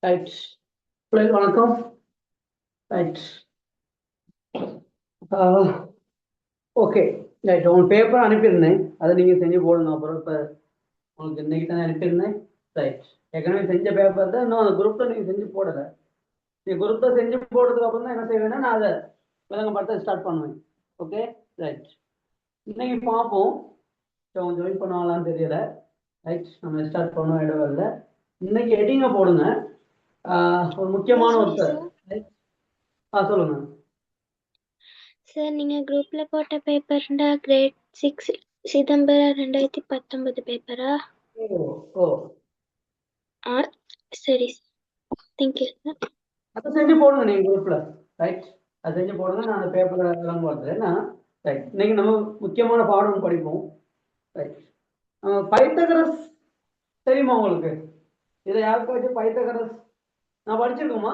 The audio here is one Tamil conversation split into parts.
ரைட். பிள்ளைகள் வணக்கம். ரைட். Okay right. உங்கள் பேப்பர் அனுப்பியிருந்தேன், அதை நீங்கள் செஞ்சு போடுங்க. அப்புறம் இப்போ உங்களுக்கு இன்னைக்கு தானே அனுப்பியிருந்தேன். ரைட். ஏற்கனவே செஞ்ச பேப்பர் தான், இன்னும் அந்த குரூப்பில் நீங்கள் செஞ்சு போடலை. நீங்கள் குரூப்பில் செஞ்சு போடுறதுக்கு அப்புறம் தான் என்ன செய்வேன்னா நான் அதை விளங்கப்படுத்த ஸ்டார்ட் பண்ணுவேன். Okay right. இன்னைக்கு பார்ப்போம். அவங்க ஜாயின் பண்ணுவாங்களான்னு தெரியல. ரைட், நம்ம ஸ்டார்ட் பண்ண இடம் இல்லை. இன்னைக்கு ஹெட்டிங்கை போடுங்க. ஒரு முக்கியமான ஒருத்தர். சொல்லுங்க சார். நீங்க குரூப்ல போட்ட பேப்பர்ண்டா கிரேட் 6 சிதம்பரம் 2019 பேப்பரா? ஓ சரி, தேங்க்யூ சார். அதை செஞ்சு போடுங்க நீங்க குரூப்ல. ரைட், அதை செஞ்சு போடுங்க. நான் அந்த பேப்பரை எல்லாம் போடுறேன். ரைட், இன்னைக்கு நம்ம முக்கியமான பாடம் படிப்போம். ரைட். பைத்தகரஸ் தெரியுமா உங்களுக்கு? இதை யாருக்காச்சும் பைத்தகரஸ் நான் படிச்சிருக்கோமா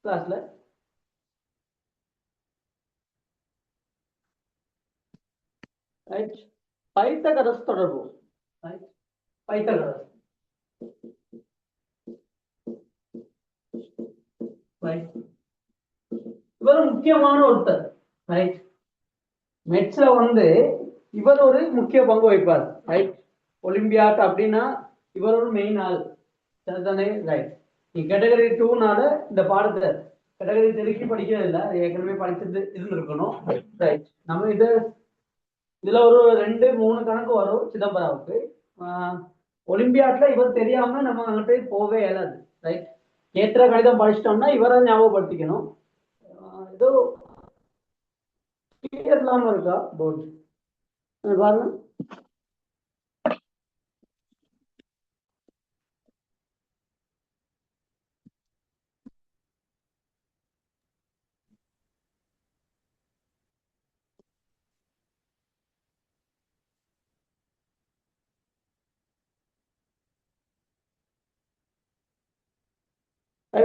கிளாஸ்ல? ரைட், பைத்தகரஸ் தொடர்பு. ரைட், பைத்தகரஸ். ரைட், இவர் முக்கியமான ஒருத்தர். ரைட், மெட்ஸ்ல இவர் ஒரு முக்கிய பங்கு வகிப்பார். ரைட், ஒலிம்பியாட் அப்படின்னா இவர் ஒரு மெயின் ஆள். சரிதானே? ரைட். நீ கேட்டகரி 2னால இந்த பாடத்தை கேட்டகரி 3க்கு படிக்கிறது இல்லை, ஏற்கனவே படிச்சுட்டு இருந்திருக்கணும். ரைட், நம்ம இதுல ஒரு 2-3 கணக்கு வரும் சிதம்பராவுக்கு. ஒலிம்பியாட்ல இவர் தெரியாம நம்ம அங்கிட்ட போவே இயலாது. ரைட், கேத்திர கணிதம் படிச்சிட்டோம்னா இவரை ஞாபகப்படுத்திக்கணும். ஏதோ இல்லாம இருக்கா போர்டு பாருங்க.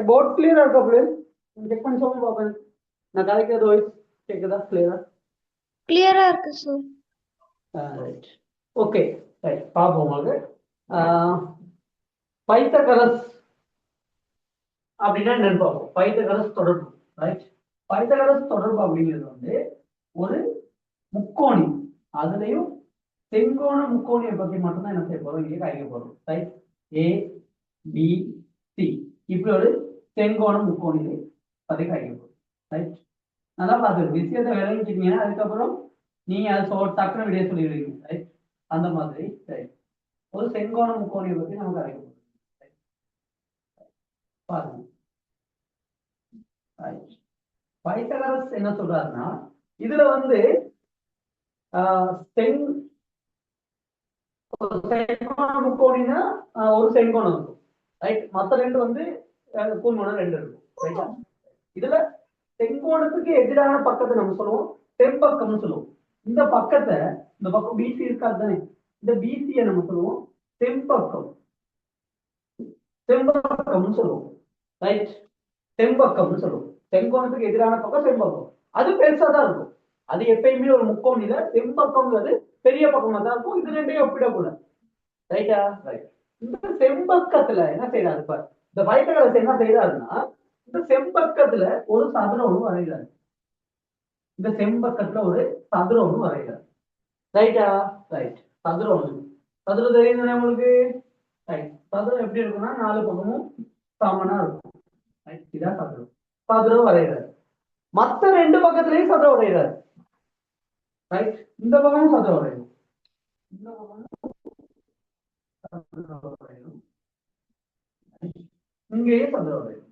போர்ட் கிளியரா இருக்கா பிள்ளைங்க? செக் பண்ணி சொல்லுங்க பாப்பேன். நான் கதைக்கிறது வாய்ஸ் கேக்குதா கிளியரா? கிளியரா இருக்கு சார். Right, okay right. பார்ப்போம். உங்களுக்கு பைத்தகரஸ் அப்படின்னா என்னன்னு பார்ப்போம். பைத்தகரஸ் தொடர்பு. ரைட், பைத்தகரஸ் தொடர்பு அப்படிங்கிறது ஒரு முக்கோணி, அதுலயும் செங்கோண முக்கோணியை பத்தி மட்டும்தான் என்ன செய்ய போறோம், இங்கே காய்க்க போறோம். ரைட், ஏ பி சி இப்படி ஒரு செங்கோண முக்கோணியை பத்தி காய்க்க போறோம். ரைட், நல்லா பார்த்து விஷயத்தை விளங்கிட்டீங்கன்னா அதுக்கப்புறம் நீங்க அதை டக்குனு விடைய சொல்லிடுவீங்க. ரைட், அந்த மாதிரி. ரைட், ஒரு செங்கோண முக்கோணியை பத்தி நமக்கு காய்க்க போறோம். பாருங்க. பைத்தகரஸ் என்ன சொல்றாருன்னா, இதுல செங்கோண முக்கோணினா ஒரு செங்கோணம் இருக்கும். ரைட், மற்ற ரெண்டு கூழ்மணம் 2 இருக்கும். ரைட்டா, இதுல செங்கோணத்துக்கு எதிரான பக்கத்தை நம்ம சொல்லுவோம் தென்பக்கம்னு சொல்லுவோம். இந்த பக்கத்தை, இந்த பக்கம் பிசி இருக்காது தானே, இந்த பிசியை நம்ம சொல்லுவோம் தென்பக்கம். தென்பக்கம்னு சொல்லுவோம். ரைட், தென்பக்கம்னு சொல்லுவோம். செங்கோணத்துக்கு எதிரான பக்கம் தென்பக்கம். அது பெருசா தான் இருக்கும். அது எப்பயுமே ஒரு முக்கோணில தென்பக்கம்ங்கிறது பெரிய பக்கமா தான் இருக்கும். இது ரெண்டையும் ஒப்பிடக்கூடாது. ரைட்டா? ரைட். இந்த செம்பக்கத்துல என்ன செய்யறாரு இப்ப இந்த பைத்தகரஸ் என்ன செய்யறாருன்னா, இந்த செம்பக்கத்துல ஒரு சதுரம் ஒண்ணு வரைகிறாரு. இந்த செம்பக்கத்துல ஒரு சதுரம் ஒண்ணு வரைகிறாரு. ரைட்டா? ரைட், சதுரம் ஒண்ணு. சதுரம் தெரியுதுன்னா உங்களுக்கு? ரைட், சதுரம் எப்படி இருக்குன்னா 4 பக்கமும் சமனா இருக்கும். ரைட், இதான் சதுரம். சதுரம் வரைகிறாரு. மத்த 2 பக்கத்துலயும் சதுரம் வரைகிறாரு. ரைட், இந்த பக்கமும் சதுரம் வரையணும், இந்த பக்கமும் சதுரம் வரையணும், இங்கேயே சதுரம் வரையணும்.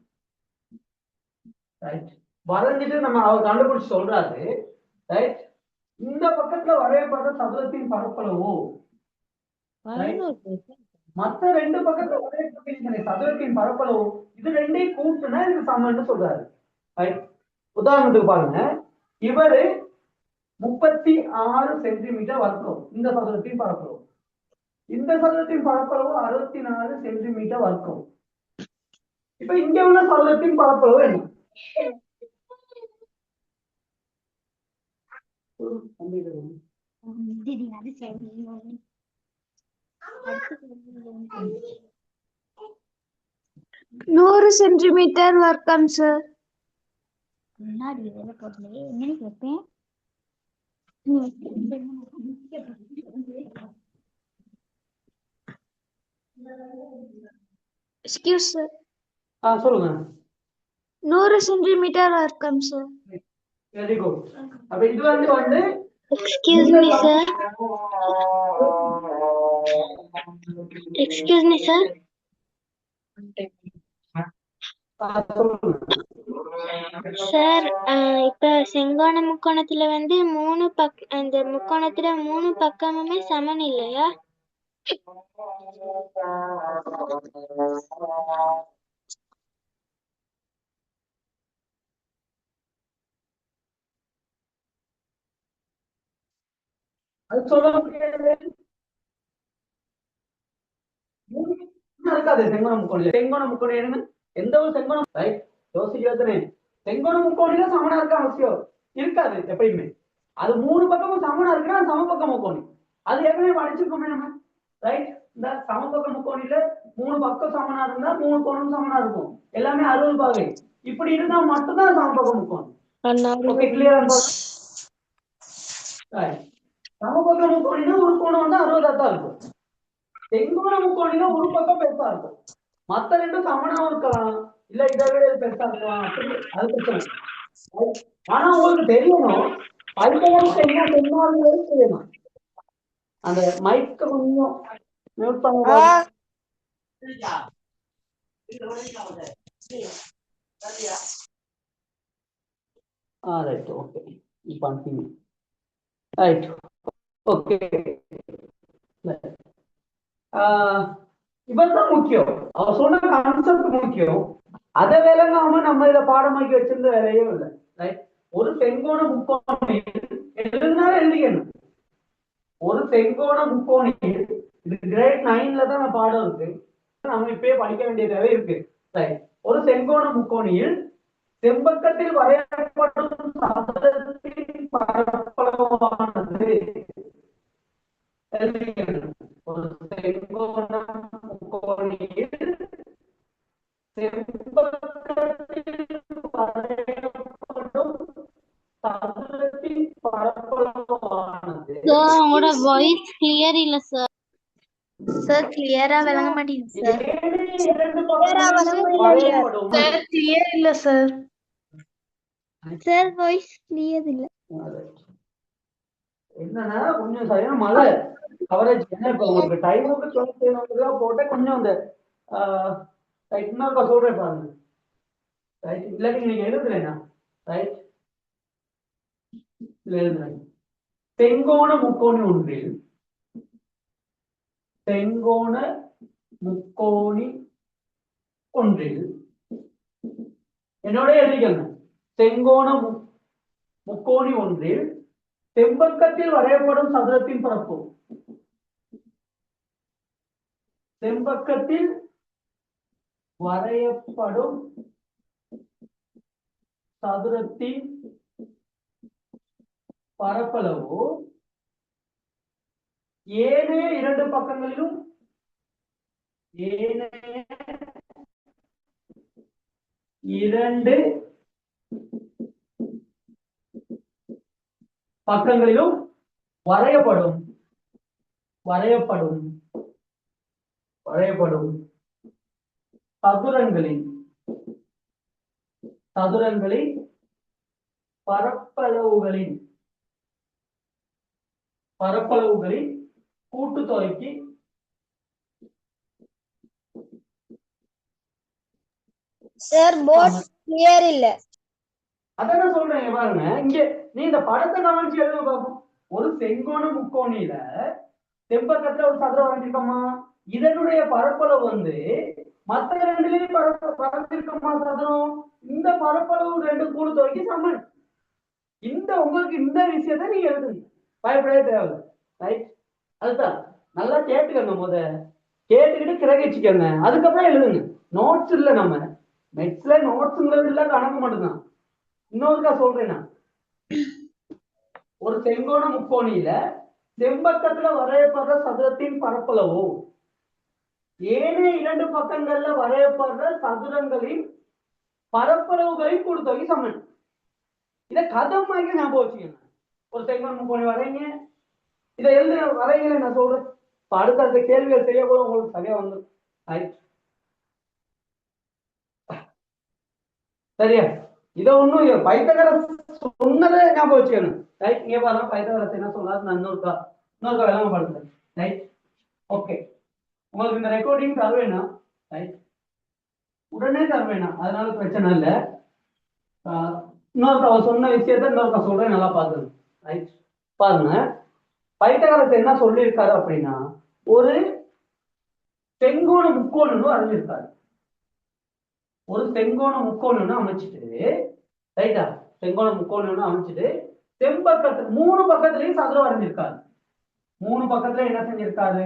ரைட், வரைஞ்சிட்டு நம்ம அவர் கண்டுபிடிச்சு சொல்றாரு. ரைட், இந்த பக்கத்துல வரையப்பட்ட சதுரத்தின் பரப்பளவோ மற்ற 2 பக்கத்துல வரையப்பட்ட சதுரத்தின் பரப்பளவோ இது ரெண்டையும் கூட்டுனா இதுக்கு சமம்னு சொல்றாரு. ரைட், உதாரணத்துக்கு பாருங்க, இவரு 36 சென்டிமீட்டர் வர்க்கம் இந்த சதுரத்தின் பரப்பளவு. இந்த சதுரத்தின் பரப்பளவு 64 சென்டிமீட்டர் வர்க்கம். இப்ப இங்க உள்ள சதுரத்தின் பரப்பளவு என்ன? 100 சென்டிமீட்டர் வர்க்கம் சார். முன்னாடி வேலை போடலையே என்னன்னு கேட்பேன். Excuse sir. சொல்லுங்க. 100 சென்டிமீட்டர் வர்க்கம் சார். Very good. அப்ப இது வந்து excuse me sir. Excuse me sir. சொல்லுங்க. சார் இப்ப செங்கோண முக்கோணத்துல வந்து அந்த முக்கோணத்துல 3 பக்கமுமே சமன் இல்லையா? அது சொல்ல முடியாது. இருக்காது செங்கோண முக்கோணி. செங்கோண முக்கோணி என்ன? எந்த ஒரு செங்கோணம் ரைட் யோசிக்கிறதுனே செங்கோண முக்கோணில சமனா இருக்க அவசியம் இருக்காது எப்பயுமே. அது 3 பக்கமும் சமனா இருக்குன்னா சமபக்க முக்கோணி. அது ஏற்கனவே படிச்சிருக்கோமே நம்ம ரைட். இந்த சமபக்க முக்கோணில 3 பக்கம் சமனா இருந்தா 3 கோணம் சமனா இருக்கும். எல்லாமே 60 பாகை. இப்படி இருந்தா மட்டும்தான் சமபக்க முக்கோணி. ஓகே கிளியரா? சமபக்க முக்கோணினா ஒரு கோணம் வந்து 60 தான் இருக்கும். செங்கோண முக்கோணினா ஒரு பக்கம் பெருசா இருக்கும். மத்த ரெண்டும் சமனாவும் இருக்கலாம், இல்ல இதை விட பெருசா இருக்கலாம். அப்படி அது பிரச்சனை. ஆனா உங்களுக்கு தெரியணும் பைத்தகோரஸ் என்ன செஞ்சாலும் தெரியணும். அந்த மைக்க கொஞ்சம் மியூட் பண்ணுங்க. Right okay continue. Right okay. இவர்தான் முக்கியம். அவர் சொன்ன கான்செப்ட் முக்கியம். அதை விளங்காம நம்ம இதை பாடமாக்கி வச்சிருந்த வேலையே இல்லை. ரைட். ஒரு செங்கோண முக்கோணி எழுதினாலும் எழுதிக்கணும். ஒரு செங்கோண முக்கோணி இது கிரேட் 9ல தான் நான் பாடம் இருக்கு. நம்ம இப்பயே படிக்க வேண்டிய தேவை இருக்கு. ரைட். ஒரு செங்கோண முக்கோணியில் செம்பக்கத்தில் வரையப்படும் சதுரத்தின் பரப்பளவானது ஒரு செங்கோண முக்கோணியில் செம்பக்கத்தில் வரையப்படும் சதுரத்தின் பரப்பளவானது. உங்களோட வாய்ஸ் கிளியர் இல்ல சார். சார் கிளியரா விளங்க மாட்டேங்குது சார். சார் கிளியர் இல்ல சார். சார் வாய்ஸ் கிளியர் இல்ல. என்னன்னா கொஞ்சம் சரியான மழை கவரேஜ் என்ன இப்ப உங்களுக்கு டைமுக்கு சொல்ல போட்ட கொஞ்சம் அந்த இன்னொருக்கா சொல்றேன் பாருங்க. ரைட். இல்லாட்டி நீங்க எழுதுறேன்னா ரைட் எழுதுறேன். செங்கோண முக்கோணி ஒன்றில் செங்கோண முக்கோணி ஒன்றில் என்னோட எழுதிக்கங்க. செங்கோண முக்கோணி ஒன்றில் செம்பக்கத்தில் வரையப்படும் சதுரத்தின் பரப்பு. செம்பக்கத்தில் வரையப்படும் சதுரத்தின் பரப்பளவு ஏனைய 2 பக்கங்களிலும் வரையப்படும் சதுரங்களின் பரப்பளவுகளின் கூட்டுத்தொகைக்கு சார் போர்ட் கிளியர் இல்ல. அதான் சொல்றேன் பாருங்க. இங்க நீ இந்த படத்தை கவனிச்சு எழுத பார்ப்போம். ஒரு செங்கோண முக்கோணியில செம்பக்கத்துல ஒரு சதுரம் வரைஞ்சிருக்கோமா, இதனுடைய பரப்பளவு வந்து மற்ற ரெண்டுலயும் பரப்பிருக்கோமா சதுரம். இந்த பரப்பளவு 2 கூட்டுத்தொகைக்கு சமன். உங்களுக்கு இந்த விஷயத்தை நீங்க எழுதுங்க, பயப்படவே தேவையில்லை. ரைட். அதுதான் நல்லா கேட்டுக்கங்க. கேட்டுக்கிட்டு கிரகிச்சுக்கங்க, அதுக்கப்புறம் எழுதுங்க. நோட்ஸ் இல்ல, நம்ம மெட்ஸ்ல நோட்ஸ்ங்கிறது இல்ல, கணக்கு மட்டும்தான். இன்னொருக்கா சொல்றேன். ஒரு செங்கோண முக்கோணியில செம்பக்கத்துல வரையப்படுற சதுரத்தின் பரப்பளவு ஏனைய இரண்டு பக்கங்கள்ல வரையப்படுற சதுரங்களின் பரப்பளவுகளின் கூட்டுத்தொகை சமன். இதை கதமாக ஞாபகம் வச்சுக்கணும். ஒரு செங்கோண முக்கோணி வரைங்க, இதை எழுதி வரைங்களே நான் சொல்றேன். அடுத்த கேள்விகள் செய்ய கூட உங்களுக்கு சரியா வந்துடும். சரியா? இதை ஒண்ணும் பைத்தகரஸ் சொன்னதை ஞாபகம் வச்சுக்கணும். ரைட்? இங்க பாருங்க, பைத்தகரஸ் என்ன சொல்றாரு நான் இன்னொருக்கா விளங்கப்படுத்துறேன். ரைட்? ஓகே, உங்களுக்கு இந்த ரெக்கார்டிங் தருவேனா? ரைட்? உடனே தருவேனா, அதனால பிரச்சனை இல்லை. இன்னொருக்கா அவர் சொன்ன விஷயத்த இன்னொருக்கா சொல்றேன், நல்லா பாத்துருங்க. ரைட்? பாருங்க, பைத்தகரஸ் என்ன சொல்லியிருக்காரு அப்படின்னா, ஒரு செங்கோண முக்கோணம் அறிஞ்சிருக்காரு. ஒரு செங்கோண முக்கோணம்னு அமைச்சிட்டு, ரைட்டா, செங்கோண முக்கோணம்னு அமைச்சிட்டு தென்பக்கத்துல 3 பக்கத்துலயும் சதுரம் வரைஞ்சிருக்காரு. 3 பக்கத்துல என்ன செஞ்சிருக்காரு?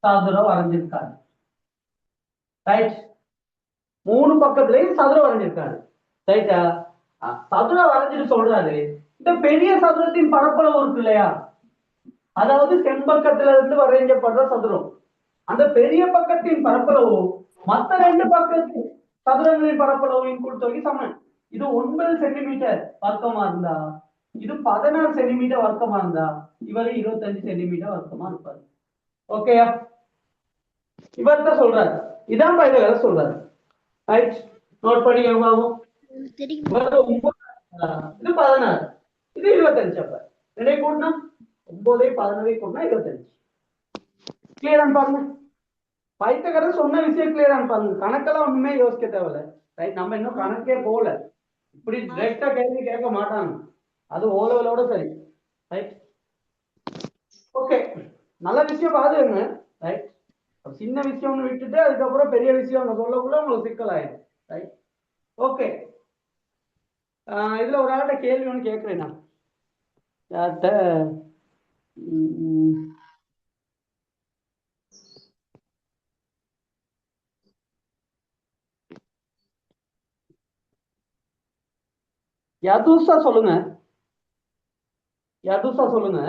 சதுரம் வரைஞ்சிருக்காரு. ரைட்? 3 பக்கத்துலயும் சதுரம் வரைஞ்சிருக்காரு. ரைட்டா? சதுரம் வரைஞ்சிட்டு சொல்றாரு, இந்த பெரிய சதுரத்தின் பரப்பளவு இருக்கு இல்லையா, அதாவது தென்பக்கத்துல இருந்து வரைஞ்சப்படுற சதுரம், அந்த பெரிய பக்கத்தின் பரப்பளவு மற்ற 2 பக்கத்து சதுரங்களின் பரப்பளவின் கூட்டுத்தொகை சமன். இது 9 சென்டிமீட்டர் வர்க்கமா இருந்தா, இது 16 சென்டிமீட்டர் வர்க்கமா இருந்தா, இவர் 25 சென்டிமீட்டர் வர்க்கமா இருப்பாரு. ஓகேயா? இவர் தான் சொல்றாரு, இதான் பைத்தகரஸ் சொல்றாரு. ரைட்? நோட் பண்ணிக்கோங்க. இது 16, இது 25. அப்ப 2 கூட்டினா 9 16 கூட்டினா 25. கிளியரான்னு பாருங்க. பைத்தகரஸ் சொன்ன விஷயம் கிளியரான்னு பாருங்க. கணக்கெல்லாம் ஒண்ணுமே யோசிக்க தேவையில்ல. ரைட்? நம்ம இன்னும் கணக்கே போகல. இப்படி டைரக்டா கேள்வி கேட்க மாட்டாங்க, அது ஓ லெவலோட சரி. ரைட்? ஓகே, நல்ல விஷயம் பாதுங்க. ரைட்? சின்ன விஷயம்னு விட்டுட்டு அதுக்கப்புறம் பெரிய விஷயம் சொல்லக்குள்ள உங்களுக்கு சிக்கல் ஆயிடும். ரைட்? ஓகே, இதுல ஒரு ஆள்கிட்ட கேள்வி ஒன்று கேட்கிறேன் நான். யார்கிட்ட? யதுசா சொல்லுங்க. யதுசா சொல்லுங்க.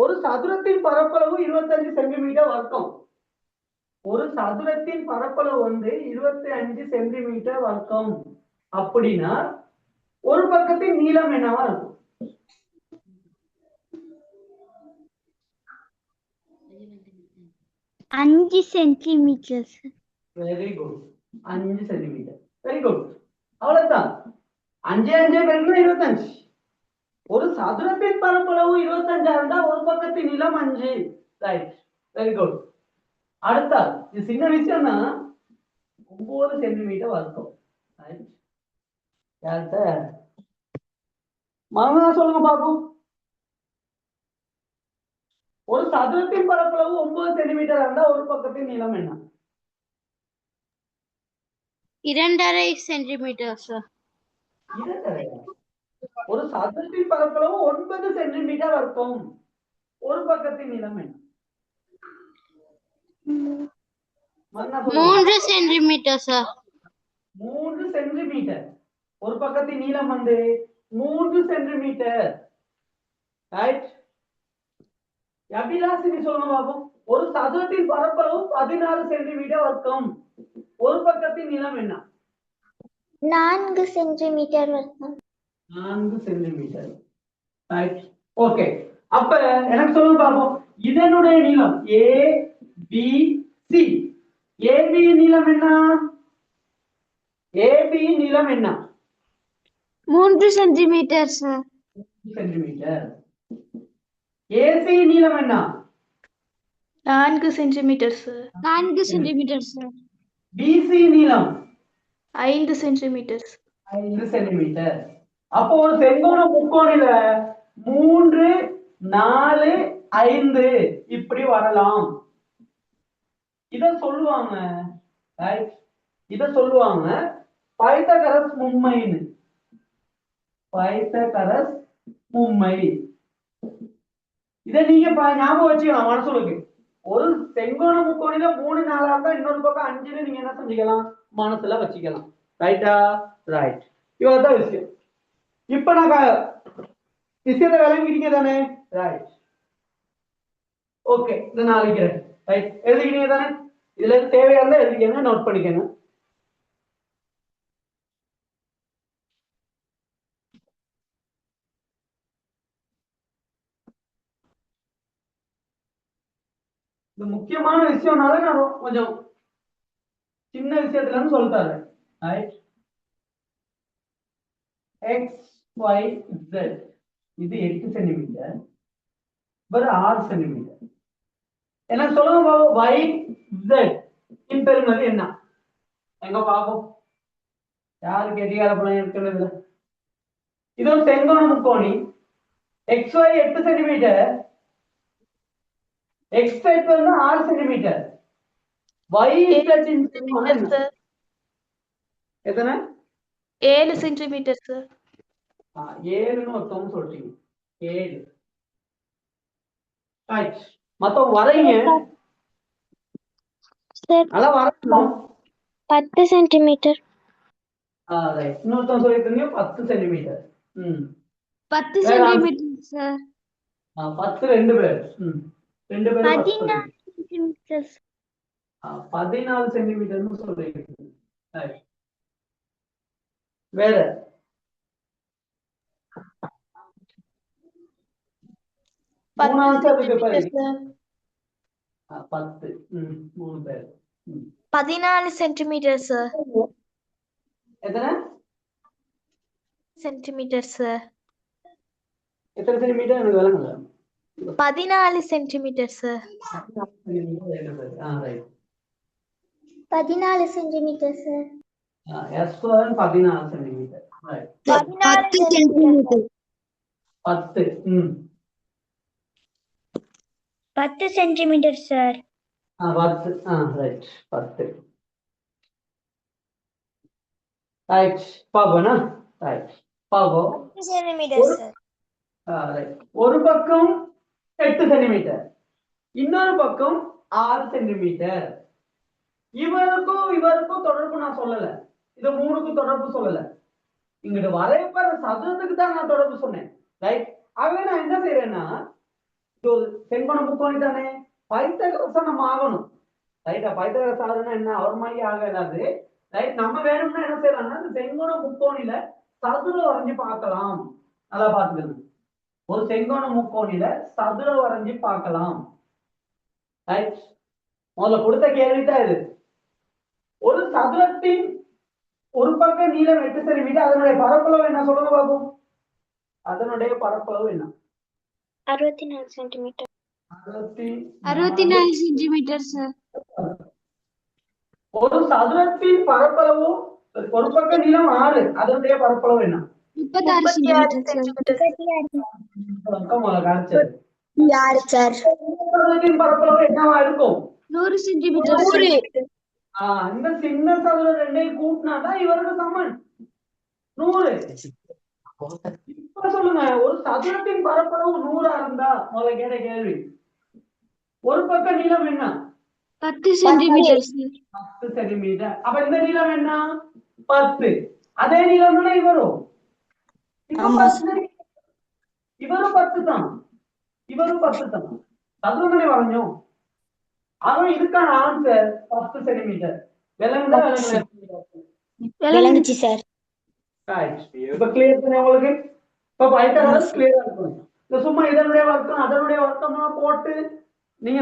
ஒரு சதுரத்தின் பரப்பளவு 25 சென்டிமீட்டர் வர்க்கம். ஒரு சதுரத்தின் பரப்பளவு 25 சென்டிமீட்டர் வர்க்கம் அப்படின்னா ஒரு பக்கத்தின் நீளம் என்னவா இருக்கும்? 5 centimetre. Very good, 5 centimetre. Very good, அவ்வளவுதான். 5 5 பெருக்கல் 25. ஒரு சதுரத்தின் பரப்பளவு 25 இருந்தா ஒரு பக்கத்தின் நீளம் 5. ரைட்? Very good. அடுத்த இது சின்ன விஷயம்னா 9 சென்டிமீட்டர் வர்க்கம். ரைட்? யார்கிட்ட? மகனா சொல்லுங்க பாப்போம். ஒரு சதுரத்தின் பரப்பளவு 9 சென்டிமீட்டர் இருந்தா ஒரு பக்கத்தின் நீளம் என்ன? 2.5 சென்டிமீட்டர் சார். ஒரு சதுரத்தின் பரப்பளவு 9 சென்டிமீட்டர் வர்க்கம், ஒரு பக்கத்தின் நீளம் என்ன? 3 சென்டிமீட்டர் சார். 3 சென்டிமீட்டர். ஒரு பக்கத்தின் நீளம் 3 சென்டிமீட்டர். ரைட்? அபிலாசினி சொல்லுங்க பாப்போம். ஒரு சதுரத்தின் பரப்பளவு 16 சென்டிமீட்டர் வர்க்கம், ஒரு பக்கத்தின் நீளம் என்ன? 4 சென்டிமீட்டர் வர்க்கம். 4 சென்டிமீட்டர். ரைட்? ஓகே, அப்ப எனக்கு சொல்லுங்க பாப்போம், இதனுடைய நீளம் ஏ பி சி. ஏபி நீளம் என்ன? ஏபி நீளம் என்ன? 3 சென்டிமீட்டர் சார். சென்டிமீட்டர். ஏசி நீளம் என்ன? 4 centimetre sir. 4 centimetre sir. BC நீளம் 5 சென்டிமீட்டர். 5 சென்டிமீட்டர். அப்போ ஒரு செங்கோண முக்கோணில 3 4 5 இப்படி வரலாம். இத சொல்லுவாங்க, ரைட்? இத சொல்லுவாங்க பைத்தகரஸ் மும்மைன்னு. பைத்தகரஸ் மும்மை. இத நீங்க ஞாபகம் வச்சுக்கலாம் மனசுலுக்கு. ஒரு செங்கோண முக்கோணில 3 4 இருந்தா இன்னொரு பக்கம் 5ன்னு நீங்க என்ன செஞ்சுக்கலாம், மனசுல வச்சுக்கலாம். ரைட்டா? ரைட். இவ்வளவுதான் விஷயம். இப்ப நாங்க விஷயத்தை விளங்கிட்டீங்க தானே? ரைட். ஓகே, இதை நான் அழிக்கிறேன். ரைட்? எழுதிக்கிறீங்க தானே? இதுல இருந்து தேவையா இருந்தா எழுதிக்கங்க, நோட் பண்ணிக்கங்க. இது முக்கியமான விஷயம்னால நான் கொஞ்சம் சின்ன விஷயத்துல இருந்து சொல்லிட்டாரு. ரைட், எக்ஸ் ஒய் இசட் இது 8 சென்டிமீட்டர், ஒரு 6 சென்டிமீட்டர். என்ன சொல்லுங்க பாபு, ஒய் இசட் இன் பெருமதி என்ன? எங்க பாப்போம், யாருக்கு எதிகார பலம் இருக்கிறது? இது ஒரு செங்கோண முக்கோணி. எக்ஸ் ஒய் 8 சென்டிமீட்டர், எக்ஸ் வந்து 6 சென்டிமீட்டர், ஒய் இசட் இன் பெருமதி என்ன? சார் எத்தனை? 7 சென்டிமீட்டர் சார். 7ன்னு ஒருத்தவங்க சொல்றீங்க, 7. ரைட், மத்தவங்க வரைங்க, சார் நல்லா வரைக்கணும். 10 சென்டிமீட்டர். ரைட், இன்னொருத்தவங்க சொல்லிட்டு இருந்தீங்க 10 சென்டிமீட்டர். 10 வேற சென்டிமீட்டர் சார். 10 2 பேர். 2 பேரும் 14 சென்டிமீட்டர். 14 சென்டிமீட்டர்னு சொல்றீங்க. ரைட், வேற 3 ஆன்சர் இருக்கு பாருங்க. சார் 10. 3 பேர். 14 சென்டிமீட்டர் சார். எத்தனை சென்டிமீட்டர் சார். எத்தனை சென்டிமீட்டர் எனக்கு விளங்கல. 14 centimetre sir. 14 centimetre sir. S1 14 centimetre. Right, 10 centimetre. 10. 10 centimetre sir. 10. Right, 10. Right, பாபோனா. ரைட், பாபோ. 10 சென்டிமீட்டர் சார். ரைட், ஒரு பக்கம் 8 சென்டிமீட்டர், இன்னொரு பக்கம் 6 சென்டிமீட்டர். இவருக்கும் தொடர்பு நான் சொல்லல, இது 3க்கும் தொடர்பு சொல்லல. இங்கிட்டு வரையப்படுற சதுரத்துக்கு தான் நான் தொடர்பு சொன்னேன். ரைட், ஆகவே நான் என்ன செய்யறேன்னா, இது ஒரு செங்கோண முக்கோணி தானே, பைத்தகரசம் நம்ம ஆகணும். ரைட்டா, பைத்தகரசம் ஆகுதுன்னா என்ன, அவர் மாதிரி ஆகாது. ரைட், நம்ம வேணும்னா என்ன செய்யலாம்னா, இந்த செங்கோண முக்கோணில சதுரம் வரைஞ்சு பார்க்கலாம். நல்லா பார்த்துக்கணும், ஒரு செங்கோண முக்கோணில சதுரம் வரைஞ்சு பார்க்கலாம். ரைட், முதல்ல கொடுத்த கேள்விதான் இது. ஒரு சதுரத்தின் ஒரு பக்கம் நீளம் 8 சென்டிமீட்டர், அதனுடைய பரப்பளவு என்ன சொல்லுங்க பாப்போம். அதனுடைய பரப்பளவு என்ன? 64 சென்டிமீட்டர். 64 centimetre sir. ஒரு சதுரத்தின் பரப்பளவு, ஒரு பக்கம் நீளம் 6, அதனுடைய பரப்பளவு என்ன? 36 சென்டிமீட்டர் சார். யாரு சார்? சதுரத்தின் பரப்பளவு என்னவா இருக்கும்? 100 சென்டிமீட்டர் சார். இந்த சின்ன சதுரம் ரெண்டையும் கூட்டினாதான் இவருக்கு சமன் 100. இப்ப சொல்லுங்க, ஒரு சதுரத்தின் பரப்பளவு 100 இருந்தா முதல்ல கேட்ட கேள்வி, ஒரு பக்க நீளம் என்ன? 10 சென்டிமீட்டர் சார். 10 சென்டிமீட்டர். அப்ப இந்த நீளம் என்ன? 10. அதே நீளம் தானே இவரும். இவரும் 10 தான், இவரும் 10 தான். சதுரம் தானே வரைஞ்சோம். அவன் இதுக்கான ஆன்சர் 10 சென்டிமீட்டர். விளங்குதா? விளங்குச்சு சார். இப்ப கிளியர் தானே உங்களுக்கு? இப்ப பைத்தகரஸ் கிளியரா இருக்கும். சும்மா இதனுடைய வர்க்கம் அதனுடைய வர்க்கமா போட்டு நீங்க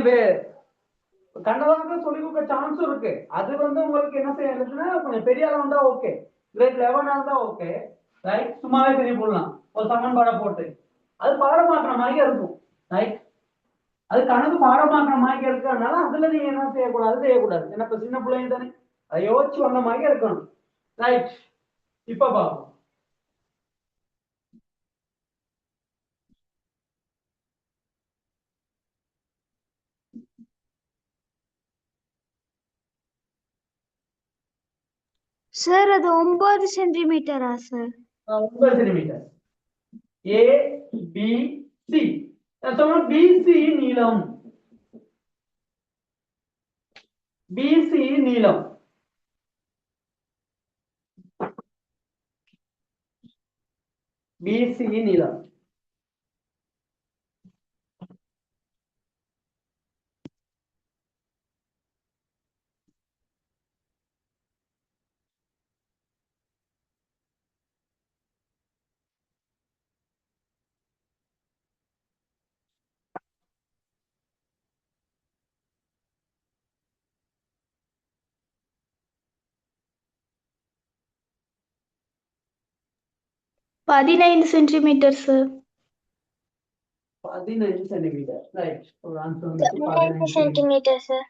கண்டதாக சொல்லி கொடுக்க சான்ஸ் இருக்கு. அது உங்களுக்கு என்ன செய்யறதுன்னா, கொஞ்சம் பெரிய அளவு இருந்தா ஓகே, கிரேட் 11 இருந்தா ஓகே. ரைட், சும்மாவே தெரிய போடலாம் ஒரு சமன்பாடை போட்டு. அது பாடமாக்குற மாதிரி இருக்கும். ரைட், அது கணக்கு பாடமாக்குற மாதிரி இருக்கிறதுனால அதுல நீங்க என்ன செய்யக்கூடாது. ஏன்னா இப்ப சின்ன பிள்ளைங்க தானே, அதை யோசிச்சு வந்த மாதிரி இருக்கணும். ரைட், இப்ப பாப்போம். சார் அது 9 சென்டிமீட்டரா சார்? 9 சென்டிமீட்டர். ஏ பி சி, பிசி நீளம், பிசி நீளம், பிசி நீளம். 15 சென்டிமீட்டர் சார். 15 சென்டிமீட்டர். ரைட். ஒரு ஆன்சர் வந்து 15 centimetre sir.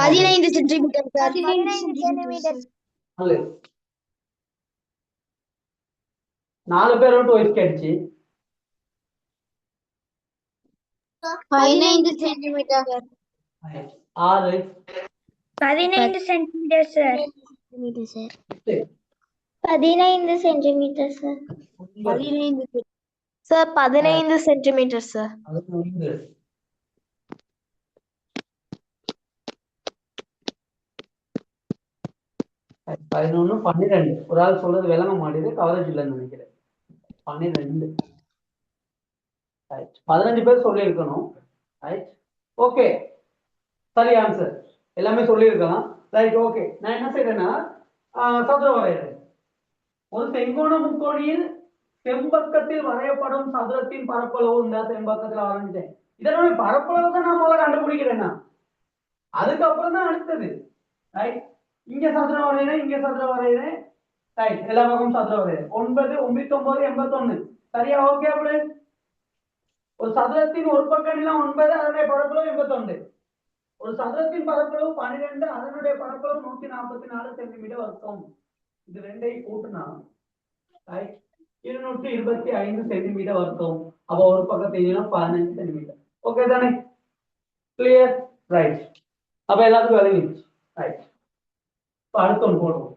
15 centimetre sir. 15 centimetre. 4 பேர் விட்டு வயசு கேட்டுச்சு. 15 centimetre. 6 15 centimetre sir. 15 centimetre sir. 15 sir 15 centimetre sir. 11 11 12. ஒரு ஆள் சொல்றது விளங்க மாட்டேது, கவரேஜ் இல்லைன்னு நினைக்கிறேன். 12. ரைட். 15 பேர் சொல்லியிருக்கணும். ரைட். ஓகே, சரி ஆன்சர். எல்லாமே சொல்லியிருக்கலாம். ரைட். ஓகே, நான் என்ன செய்யறேன்னா சதுர வரையறேன். ஒரு செங்கோண முக்கோணியில் செம்பக்கத்தில் வரையப்படும் சதுரத்தின் பரப்பளவு இந்த செம்பக்கத்துல வரைஞ்சிட்டேன். இதனுடைய பரப்பளவு தான் நான் முதல்ல கண்டுபிடிக்கிறேன்னா, அதுக்கப்புறம் தான் அடுத்தது. ரைட். இங்க சதுரம் வரைகிறேன், இங்க சதுரம் வரைகிறேன். ரைட். எல்லா பக்கமும் சதுரம் வரைகிறேன். 9 99 81. சரியா? ஓகே. அப்படி ஒரு சதுரத்தின் ஒரு பக்க நீளம் 9, அதனுடைய பரப்பளவு 81. ஒரு சதுரத்தின் பரப்பளவு 12, அதனுடைய பரப்பளவு 144 சென்டிமீட்டர் வர்க்கம். இது ரெண்டையும் கூட்டினா 225 சென்டிமீட்டர் வர்க்கம். அப்ப ஒரு பக்கத்தின் நீளம் 15 சென்டிமீட்டர். ஓகே தானே? கிளியர்? ரைட். அப்ப எல்லாத்துக்கும் விளங்கிடுச்சு. ரைட். இப்ப அடுத்த ஒன்று போடுவோம்.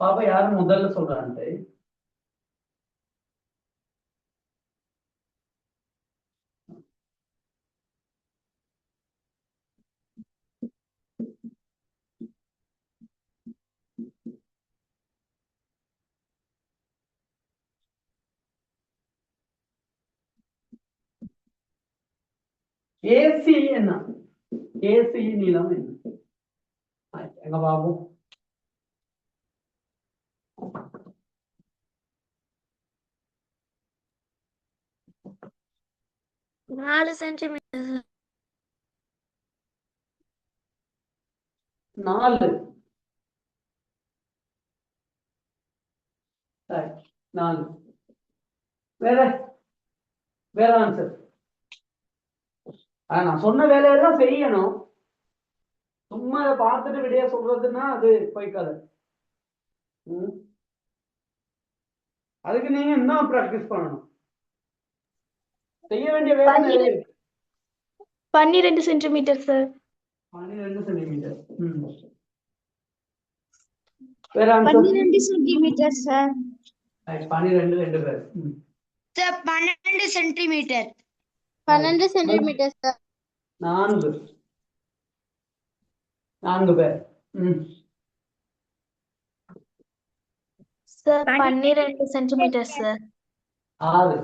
பாப்பா யாரு முதல்ல சொல்றான்ட்டு? ஏசி என்ன? ஏசி நீளம் என்ன? எங்க பாபு? 4 சென்டிமீட்டர். 4. 4. வேற வேற ஆன்சர். நான் சொன்ன வேலையெல்லாம் செய்யணும். சும்மா அதை பார்த்துட்டு விடைய சொல்றதுன்னா அது போய்க்காது. அதுக்கு நீங்க இன்னும் பிராக்டிஸ் பண்ணணும். செய்ய வேண்டிய வேலை நிறைய இருக்கு. 12 சென்டிமீட்டர் சார். 12 சென்டிமீட்டர். வேற ஆன்சர்? 12 centimetre sir. 12 2 பேர். Sir 12 centimetre. 12 centimetre sir. 4 பேர். Sir 12 centimetre sir. 6.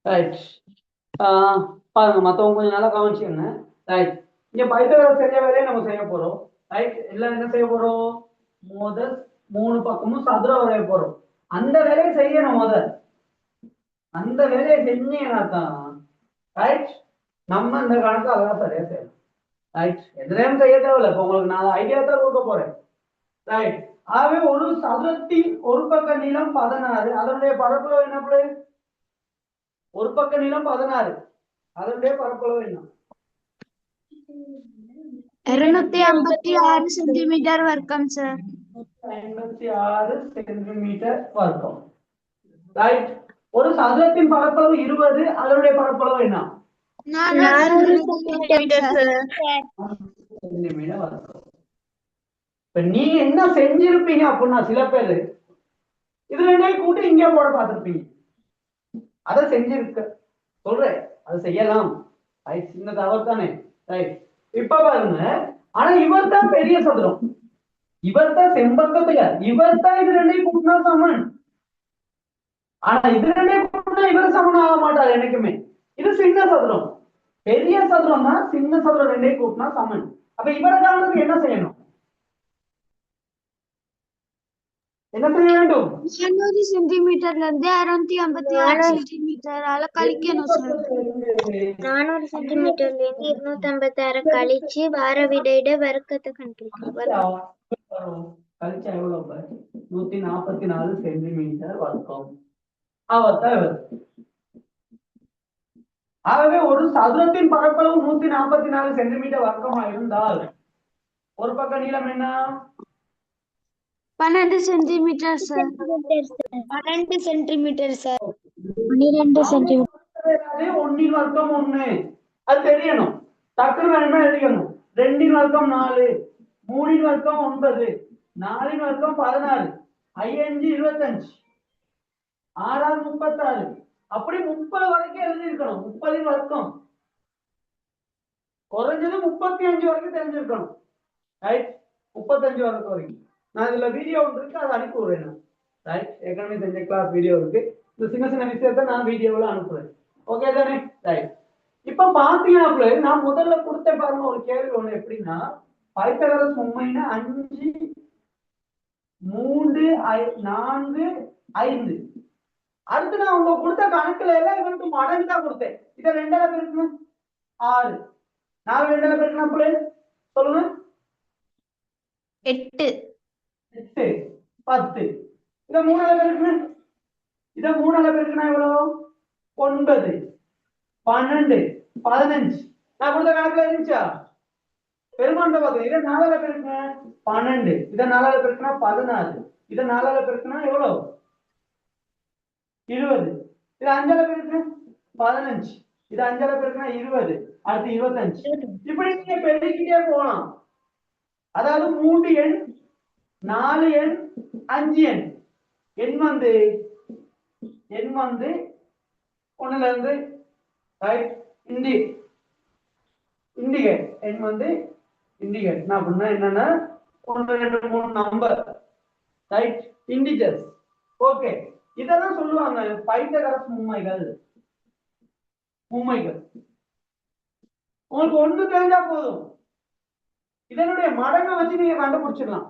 ரைட். பாருங்க, மத்தவங்க கொஞ்சம் நல்லா கவனிச்சுங்க. ரைட். இங்க பைத்தகோரஸ் செஞ்ச வேலையை நம்ம செய்ய போறோம். ரைட். எல்லாம் என்ன செய்ய போறோம்? முதல் 3 பக்கமும் சதுரம் வரைய போறோம். அந்த வேலையை செய்யணும். அந்த வேலையை செஞ்சீங்கன்னா தான் ரைட் நம்ம இந்த கணக்கு அதெல்லாம் சரியா செய்யணும். ரைட். எதுலையும் செய்ய தேவையில்லை. இப்போ உங்களுக்கு நான் ஐடியா தான் கொடுக்க போறேன். ரைட். ஆகவே ஒரு சதுரத்தின் ஒரு பக்க நீளம் 16, அதனுடைய பரப்பளவு என்ன? ஒரு பக்க நீளம் 16, அதனுடைய பரப்பளவு என்ன? 256 சென்டிமீட்டர் வர்க்கம் சார். 256 சென்டிமீட்டர் வர்க்கம். ரைட். ஒரு சதுரத்தின் பரப்பளவு 20, அதனுடைய பரப்பளவு என்ன? 400 சென்டிமீட்டர் சார். சென்டிமீட்டர் வர்க்கம். இப்ப நீங்க என்ன செஞ்சிருப்பீங்க அப்படின்னா, சில பேரு இது ரெண்டையும் கூட்டி இங்கே போட பார்த்திருப்பீங்க. அதை செஞ்சிருக்க சொல்றேன், அதை செய்யலாம். ரைட். சின்ன தவறு தானே? ரைட். இப்ப பாருங்க, ஆனா இவர் தான் பெரிய சதுரம், இவர் தான் செம்பக்கத்துல, இவர் தான் இது ரெண்டையும் கூட்டினா சமன். ஆனா இது ரெண்டையும் கூட்டினா இவர் சமன் ஆக மாட்டார் என்னைக்குமே. இது சின்ன சதுரம். பெரிய சதுரம் தான் சின்ன சதுரம் ரெண்டையும் கூட்டினா சமன். அப்ப இவரை காண்றதுக்கு என்ன செய்யணும்? என்ன செய்ய வேண்டும்? 400 சென்டிமீட்டர்ல இருந்து 256 சென்டிமீட்டரால கழிக்கணும் சார். 400 சென்டிமீட்டர்ல இருந்து 256 கழிச்சு வார விடையிட வர்க்கத்தை கண்டுபிடிக்கணும். கழிச்சா எவ்வளவு? 144 சென்டிமீட்டர் வர்க்கம். அவர்தான் இவர். ஆகவே ஒரு சதுரத்தின் பரப்பளவு 144 சென்டிமீட்டர் வர்க்கமா இருந்தால் ஒரு பக்க நீளம் என்ன? 12 centimetre sir. 12 centimetre sir. 12 centimetre. 1 வர்க்கம் 1 அது தெரியணும். டக்குனு வேணுமா எழுதிக்கணும். 2 வர்க்கம் 4, 3 வர்க்கம் 9, 4 வர்க்கம் 16, 5 25, 6 36, அப்படி 30 வரைக்கும் எழுதி இருக்கணும். 30 வர்க்கம் குறைஞ்சது 35 வரைக்கும் தெரிஞ்சிருக்கணும். ரைட், 35 வரைக்கும். நான் இதுல வீடியோ ஒன்று இருக்கு, அதை அனுப்பி விடுறேன். ரைட், ஏற்கனவே செஞ்ச கிளாஸ் வீடியோ இருக்கு. இந்த சின்ன சின்ன விஷயத்த நான் வீடியோவில் அனுப்புறேன். ஓகே தானே? ரைட். இப்ப பாத்தீங்கன்னா நான் முதல்ல கொடுத்த பாருங்க ஒரு கேள்வி ஒண்ணு. எப்படின்னா பைத்தகரஸ் உண்மைன்னா 5 3 4 5. அடுத்து நான் உங்க கொடுத்த கணக்குல எல்லாம் இவனுக்கு மடங்கு தான் கொடுத்தேன். இதை 2ஆல பெருக்கணும் 6, 4 2ஆல பெருக்கணும் பிள்ளை சொல்லுங்க 8 8 10. இதை 3ஆல பெருக்கணும். இதை 3ஆல பெருக்கணும் எவ்வளவு? 9 12 15. நான் கொடுத்த கணக்குல இருந்துச்சா? பெருமாண்ட பார்த்தேன். இதை 4ஆல பெருக்கணும் 12, இதை 4ஆல பெருக்கினா 16, இதை 4ஆல பெருக்கினா எவ்வளவு? 20. இது 5ஆல பெருக்கினா 15, இது 5ஆல பெருக்கினா 20, அடுத்து 25. இப்படி நீங்க பெருக்கிட்டே போகலாம். அதாவது 3 எண் 4 எண் 5 எண் எண் வந்து 1ல இருந்து ரைட் இண்டிகேட் எண் வந்து இண்டிகேட் அப்படின்னா என்னன்னா 1 2 3 நம்பர் ரைட் இண்டிஜர்ஸ். ஓகே, இதெல்லாம் சொல்லுவாங்க பைத்தகரஸ் மும்மைகள். உங்களுக்கு ஒண்ணு தெரிஞ்சா போதும், இதனுடைய மடங்கை வச்சு நீங்க கண்டுபிடிச்சிடலாம்.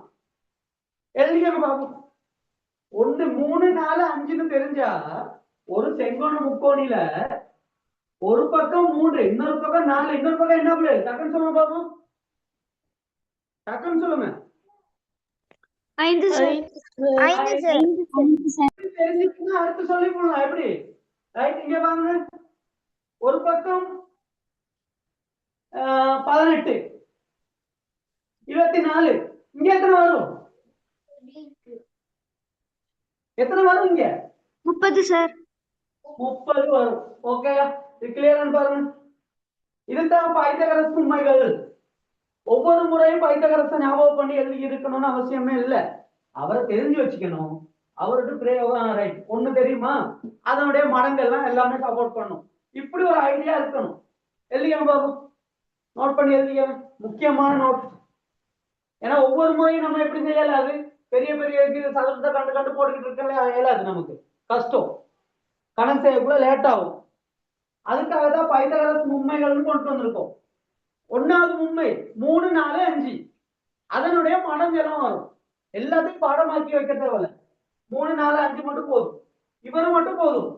எழுதிக்கணும் பாப்போம். 1 3 4 5ன்னு தெரிஞ்சா ஒரு செங்கோண முக்கோணில ஒரு பக்கம் 3, இன்னொரு பக்கம் 4, இன்னொரு பக்கம் என்ன பிள்ளை? டக்குன்னு சொல்லுங்க பாப்போம். டக்குன்னு சொல்லுங்க. 5 சார். 5 சார். தெரிஞ்சுச்சுன்னா அடுத்து சொல்லி போடலாம். எப்படி? ரைட், இங்க பாருங்க. ஒரு பக்கம் 18, 24. இங்க எத்தனை வரும்? எத்தனை வரும் இங்க? 30 சார். 30 வரும். ஓகே, இது கிளியர் பாருங்க. இதுதான் பைத்தகரஸ் உண்மைகள். ஒவ்வொரு முறையும் பைத்தகரஸை ஞாபகம் பண்ணி எழுதி இருக்கணும்னு அவசியமே இல்லை. அவரை தெரிஞ்சு வச்சுக்கணும். அவருக்கு ரைட் ஒண்ணு தெரியுமா, அதனுடைய மடங்கள்லாம் எல்லாமே சப்போர்ட் பண்ணும். இப்படி ஒரு ஐடியா இருக்கணும். எழுதிக்கணும் பாபு, நோட் பண்ணி எழுதிக்கணும். முக்கியமான நோட். ஏன்னா ஒவ்வொரு முறையும் நம்ம எப்படி செய்யலாது, பெரிய பெரிய சதுரத்தை கண்டு கண்டு போட்டுக்கிட்டு இருக்கல இயலாது, நமக்கு கஷ்டம், கணக்கு செய்யக்குள்ள லேட் ஆகும். அதுக்காக தான் பைத்தகரஸ் மும்மைகள்னு கொண்டு வந்திருக்கோம். 1வது மும்மை 3 4 5, அதனுடைய மடங்கெல்லாம் வரும். எல்லாத்தையும் பாடமாக்கி வைக்க தேவையில்ல. 3 4 5 மட்டும் போதும், இவரு மட்டும் போதும்.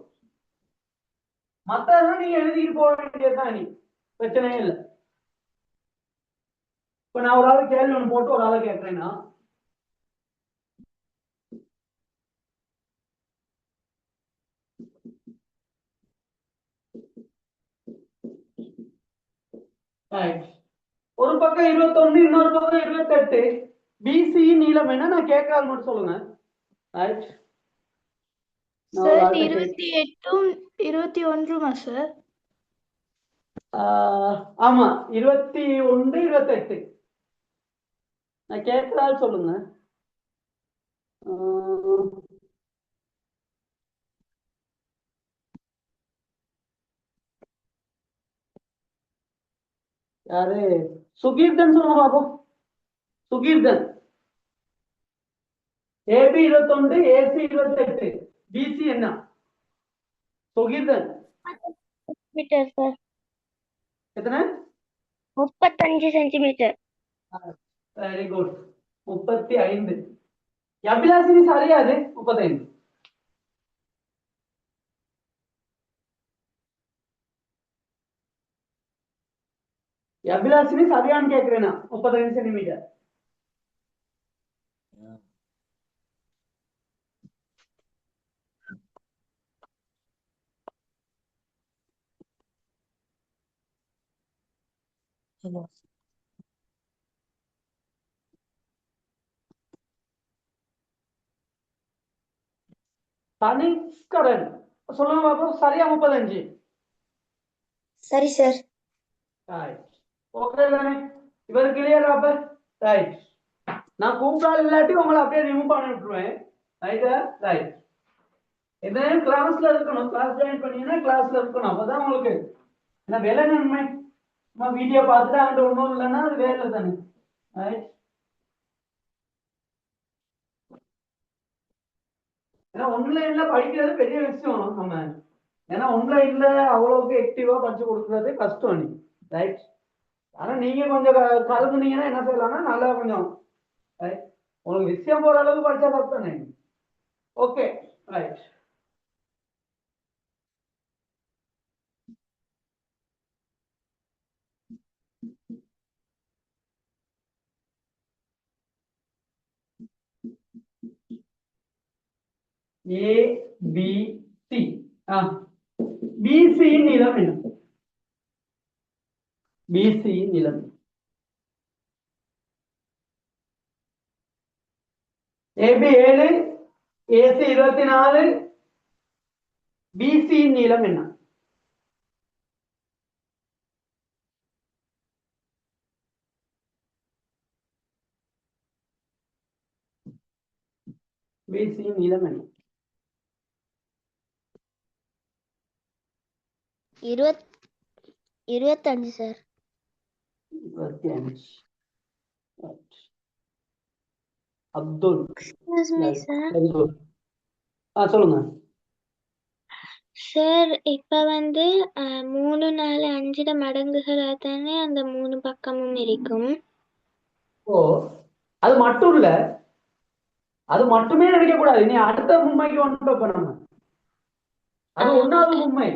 மத்ததெல்லாம் நீங்க எழுதிட்டு போக வேண்டியதுதான், நீ பிரச்சனையே இல்லை. இப்ப நான் ஒரு ஆளு கேள்வி ஒண்ணு போட்டு ஒரு ஆளை கேட்கிறேன்னா ஒரு பக்கம் 21, இன்னொரு பக்கம் 28. பிசி நீளம் என்ன நான் கேட்காது மட்டும் சொல்லுங்க. Right sir 28 21 sir? ஆமா 21 28. நான் கேட்கறாரு சொல்லுங்க. யாரு? சுகீர்தன் சொல்லுங்க பாப்போம். சுகீர்தன். ஏபி 21, ஏசி 28, பிசி என்ன? Sukeerthan metre sir. எத்தனை? 35 சென்டிமீட்டர். Very good. 35. அபிலாஷினி சரியா அது 35. அபிலாஷினி சரியான்னு கேட்கிறேன் 35 சென்டிமீட்டர். தனிக்கடன் சொல்லுங்க பாப்போம். சரியா 35. சரி சார். ஓகே தானே? இவர் கிளியர் அப்ப ரைட். நான் கூப்பிடாது இல்லாட்டி உங்களை அப்படியே ரிமூவ் பண்ணி விட்டுருவேன். ரைட்டா? ரைட். என்ன கிளாஸ்ல இருக்கணும். கிளாஸ் ஜாயின் பண்ணீங்கன்னா கிளாஸ்ல இருக்கணும். அப்பதான் உங்களுக்கு என்ன வேலை நன்மை. நம்ம வீடியோ பார்த்துட்டு அங்கிட்ட ஒன்றும் இல்லைன்னா அது வேலை தானே. ரைட். ஏன்னா ஆன்லைன்ல படிக்கிறது பெரிய விஷயம் நம்ம. ஏன்னா ஆன்லைன்ல அவ்வளவுக்கு ஆக்டிவா படிச்சு கொடுக்கறது கஷ்டம் நீ. ரைட். ஆனா நீங்க கொஞ்சம் கலந்துனீங்கன்னா என்ன செய்யலாம்னா நல்லா கொஞ்சம் உங்களுக்கு விஷயம் போற அளவுக்கு படிச்சா தப்புதானே. Okay right. A B C. BC நீளம் என்ன? பிசி நீளம் ஏபி 7, ஏசி 24, பிசி நீளம் என்ன? பிசி நீளம் என்ன? 25 சார். 25. அப்துல். சொல்லுங்க சார். இப்ப 3 4 5 மடங்குகளா தானே அந்த 3 பக்கமும் இருக்கும். ஓ அது மட்டும் இல்ல, அது மட்டுமே நினைக்க கூடாது. நீ அடுத்த மும்மைக்கு வந்துட்டோம் நம்ம. அது ஒன்னாவது மும்மை.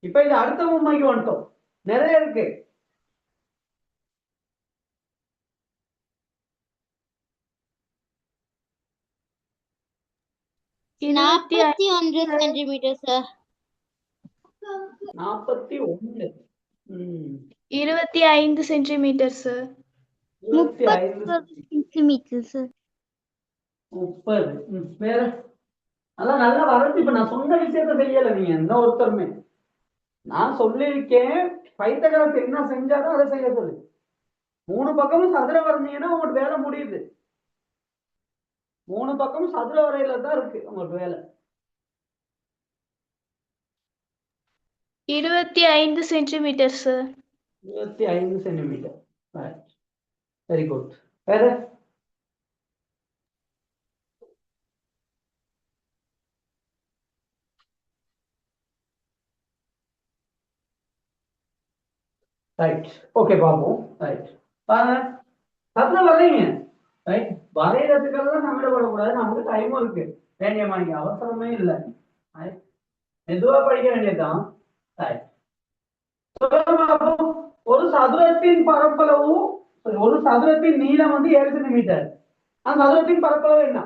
இப்ப இது அடுத்த மும்மைக்கு வந்துட்டோம். நிறைய இருக்கு. இருபத்தி 41 centimetre sir. 41. 25 centimetre sir. 25 centimetre sir. 30. வேற அதான் நல்லா வளர்த்து. இப்ப நான் சொன்ன விஷயத்த செய்யல நீங்க எந்த ஒருத்தருமே. நான் சொல்லியிருக்கேன் பைத்தகரஸ் என்ன செஞ்சாலும் அதை செய்ய சொல்லு. 3 பக்கமும் சதுர வரைஞ்சீங்கன்னா உங்களுக்கு வேலை முடியுது. 3 பக்கமும் சதுர வரையில தான் இருக்கு உங்களுக்கு வேலை. 25 centimetre sir. 25 centimetre. Very good. வேற ரைட். ஓகே பாப்போம். ரைட். சதுர வரைங்க. ரைட். வரைகிறதுக்கெல்லாம் நம்மள படக்கூடாது. நமக்கு டைமும் இருக்கு. வேண்டியமா நீங்க அவசரமே இல்லை. மெதுவா படிக்க வேண்டியதுதான். ரைட். ஒரு சதுரத்தின் பரப்பளவு, ஒரு சதுரத்தின் நீளம் 7 சென்டிமீட்டர். அந்த சதுரத்தின் பரப்பளவு என்ன?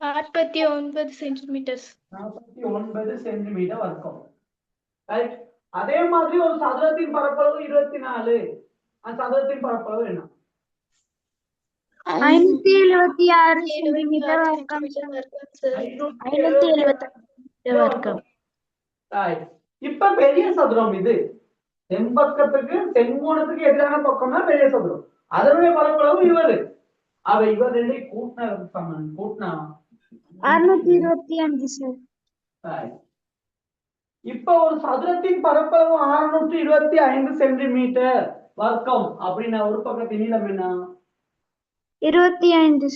49 சென்டிமீட்டர். 49 சென்டிமீட்டர் வர்க்கம். ரைட். அதே மாதிரி ஒரு சதுரத்தின் பரப்பளவு 24. அந்த சதுரத்தின் பரப்பளவு என்ன? 576 சென்டிமீட்டர் வர்க்கம். 576 வர்க்கம். இப்ப பெரிய சதுரம் இது. செம்பக்கத்துக்கு செங்கோணத்துக்கு எதிரான பக்கம்னா பெரிய சதுரம். அதனுடைய பரப்பளவு இவரு. அவ இவர் ரெண்டை கூட்டினா 625 சார். இப்ப ஒரு சதுரத்தின் பரப்பளவு 625 சென்டிமீட்டர் வர்க்கம் அப்படின்னா ஒரு பக்கத்தின் நீளம் என்ன? 25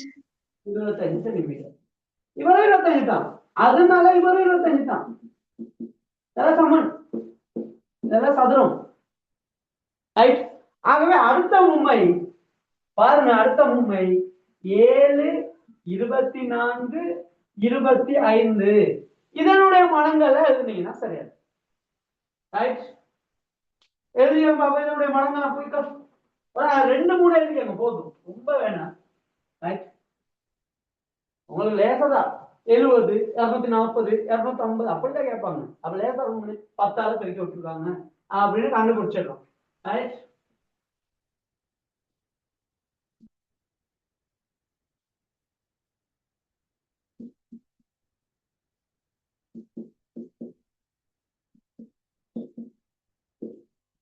சென்டிமீட்டர். இவரும் 25 தான். அதனால இவரும் 25 தான். சமன். இதெல்லாம் சதுரம். ரைட். ஆகவே அடுத்த உண்மை பாருங்க, அடுத்த உண்மை 7, 24, 25 இதனுடைய மடங்களை எழுதுனீங்கன்னா சரியா. ரைட், எழுதிய பாப்பா இதனுடைய மடங்களை போய் 2, 3 எழுதிக்கங்க போதும், ரொம்ப வேணாம். ரைட், உங்களுக்கு லேசதான் 70, 240, 250 அப்படிதான் கேட்பாங்க. அப்ப லேசா 10ஆல பெருக்கி விட்டுருக்காங்க அப்படின்னு கண்டுபிடிச்சிடலாம். Right,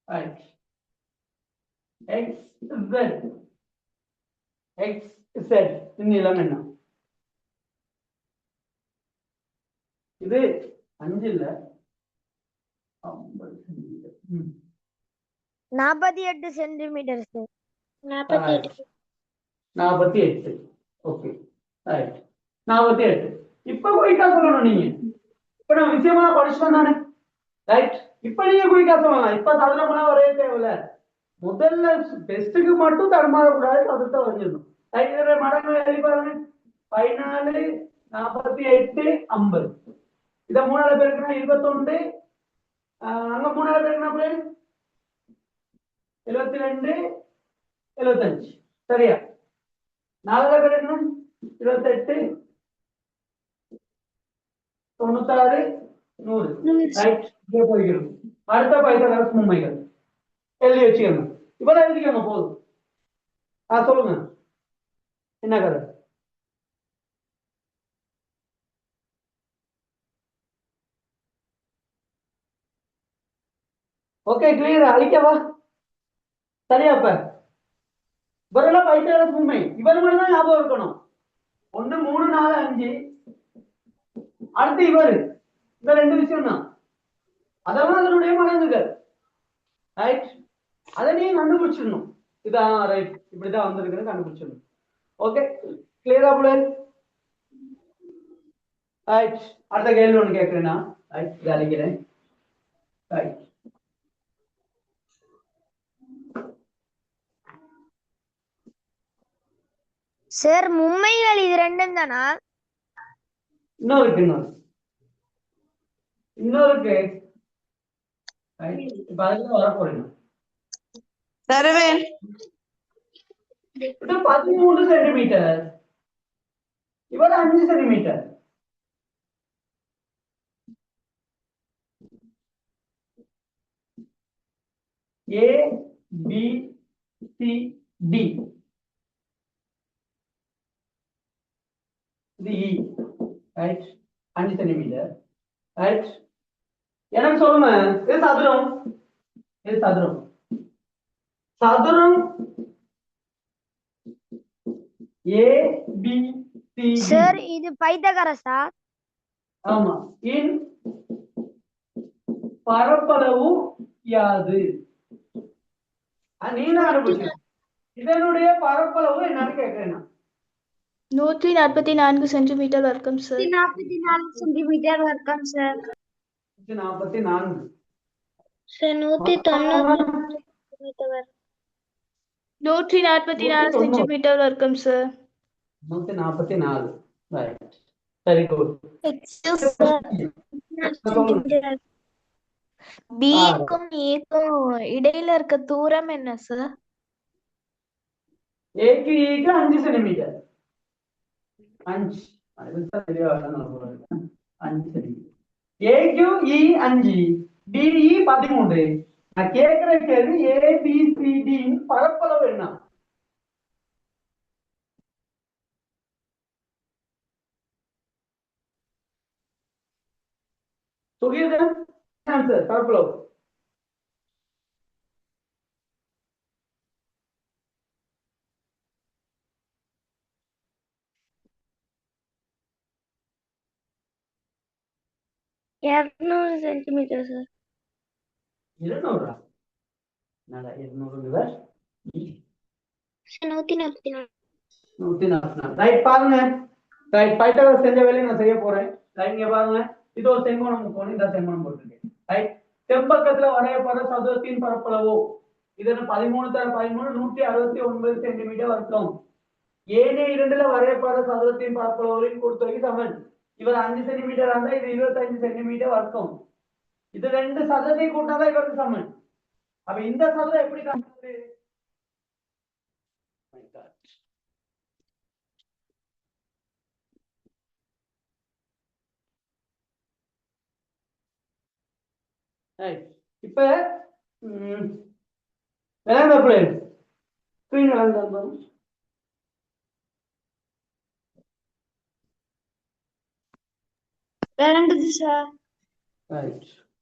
right. x z x z நீளம் என்ன? இது 5 இல்ல 50 centimetre. 48 centimetre sir. 48. 48. Okay, right, 48. இப்ப குயிக்கா சொல்லணும் நீங்க. இப்ப நான் விஷயமா படிச்சுட்டோம் தானே. ரைட், இப்ப நீங்க குயிக்கா சொல்லலாம். இப்ப சதுரம்லாம் ஒரே தேவையில்ல. முதல்ல டெஸ்ட்டுக்கு மட்டும் தடுமாறக்கூடாது, சதுரத்தை வரைஞ்சிடணும். இதோட மடங்கு எழுதி பாருங்க. 14, 48, 50. இத 3ஆல பெருக்கினா 21. அங்க 3ஆல பெருக்கினா 72, 75. சரியா? 4ஆல பெருக்கினா 28, 96, 100. ரைட், இப்படியே போய்க்கிறோம். அடுத்த பைத்தகரஸ் உண்மைகள் எழுதி வச்சுக்கோங்க. இவ்வளவு எழுதிக்கோங்க போதும். சொல்லுங்க, என்ன கதை? ஓகே, கிளியரா? அழிக்கவா? சரியா? இப்ப இவரெல்லாம் பைத்தகரஸ் உண்மை, இவர் மட்டும் தான் ஞாபகம் இருக்கணும். 1, 3, 4, 5. அடுத்து இவர். இந்த 2 விஷயம் தான், அதெல்லாம் அதனுடைய மடங்குகள். ரைட், அதை நீங்க கண்டுபிடிச்சிடணும். இதான் ரைட், இப்படிதான் வந்திருக்குன்னு கண்டுபிடிச்சிடணும். ஓகே, கிளியரா புள்ளை? ரைட், அடுத்த கேள்வி ஒண்ணு கேட்கிறேன்னா. ரைட், இதை அழிக்கிறேன். ரைட், சார் மும்மைகள் இது ரெண்டும் தானா? இன்னொருக்கு இப்ப அதுக்கு வர போறீங்க. தருவேன். இது 13 சென்டிமீட்டர், இவர் 5 centimetre. A B C D இது E. Right, 5 centimetre. ரைட், எனக்கு சொல்லுங்க, இது சதுரம், இது சதுரம். சதுரம் A B C D. Sir இது பைத்தகரஸா? ஆமா. இன் பரப்பளவு யாது? நீங்க அனுப்பிச்சு இதனுடைய பரப்பளவு என்னன்னு கேட்கிறேன். 144 சென்டிமீட்டர் வர்க்கம் சார். 44 சென்டிமீட்டர் வர்க்கம் சார். 144. Sir 190 centimetre. 144 சென்டிமீட்டர் வர்க்கம் சார். 144. Right, very good. பிக்கும் ஏக்கும் இடையில இருக்க தூரம் என்ன சார்? ஏக்கு ஈக்கு 5 சென்டிமீட்டர். 5 சென்டிமீட்டர். ஏக்கு இ 5, டிஇ 13. நான் கேட்கிற கேள்வி ஏபிசிடி பரப்பளவு என்ன? சுகீதன் ஆன்சர் பரப்பளவு. Centimetre sir. 200. என்னடா 200 144. 144. ரைட், பாருங்க. ரைட், பைத்தகரஸ் செஞ்ச வேலையை நான் செய்ய போறேன். ரைட், இங்க பாருங்க. இது ஒரு செங்கோணம் முக்கோணம், இந்த செங்கோணம் போட்டுருக்கேன். ரைட், செம்பக்கத்துல வரையப்படுற சதுரத்தின் பரப்பளவு இதன 13 தர 13 169 சென்டிமீட்டர் வர்க்கம். ஏனைய இரண்டுல வரையப்பட சதுரத்தின் பரப்பளவுகளின் கூட்டுத்தொகை சமன். இவர் 5 சென்டிமீட்டர் இருந்தா இது 25 சென்டிமீட்டர் வர்க்கம். இது ரெண்டு சதுரத்தை கூட்டினாதான் இவருக்கு சமன். அப்ப இந்த சதுரம் எப்படி காண்பது? இப்ப விளங்க ஸ்கிரீன் விளங்க விளங்குது சார்.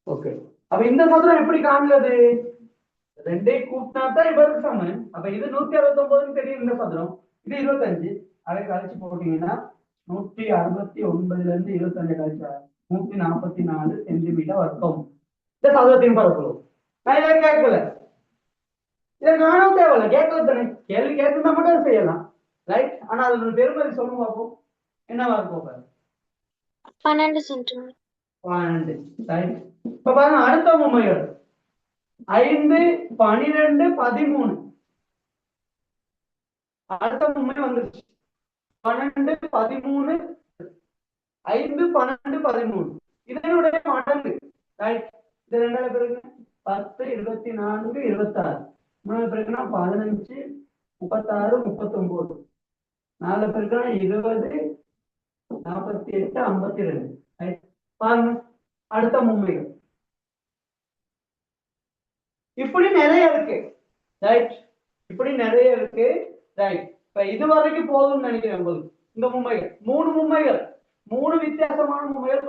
ஓகே. அப்ப இந்த சதுரம் எப்படி காண்கிறது? ரெண்டே கூட்டினா தான் இவருக்கு சமன். அப்ப இது 169 தெரியும் இந்த சதுரம், இது 25. அதை கழிச்சு போட்டீங்கன்னா 169ல இருந்து 25 கழிச்சா 144 சென்டிமீட்டர் வர்க்கம். இந்த சதுரத்தின் பரப்பளவு. நான் இதை கேட்கல, இதை காணவும் தேவையில்ல, கேட்கல தானே. கேள்வி கேட்கறதா மட்டும் செய்யலாம், ரைட்? ஆனா அதோட பெருமதி சொல்லுங்க பார்ப்போம், என்னவா இருக்கும்? 12 சென்டிமீட்டர். 12, ரைட். இப்ப பாருங்க அடுத்த மும்மைகள் 5, 12, 13. அடுத்த மும்மை வந்துருச்சு 12, 13, 5, 12, 13. இதனுடைய மடங்கு, ரைட்? இது ரெண்டாவது பிறகு 10, 24, 26. மூணாவது பிறகுனா 15, 36, 39. நாலு பிறகுனா 20, 48, 52. ரைட்? பாருங்க அடுத்த மும்மைகள் இப்படி நிறைய இருக்கு, ரைட்? இப்படி நிறைய இருக்கு, ரைட்? இப்ப இது வரைக்கும் போதும்னு நினைக்கிறேன் உங்களுக்கு. இந்த மும்மைகள் 3 மும்மைகள், 3 வித்தியாசமான மும்மைகள்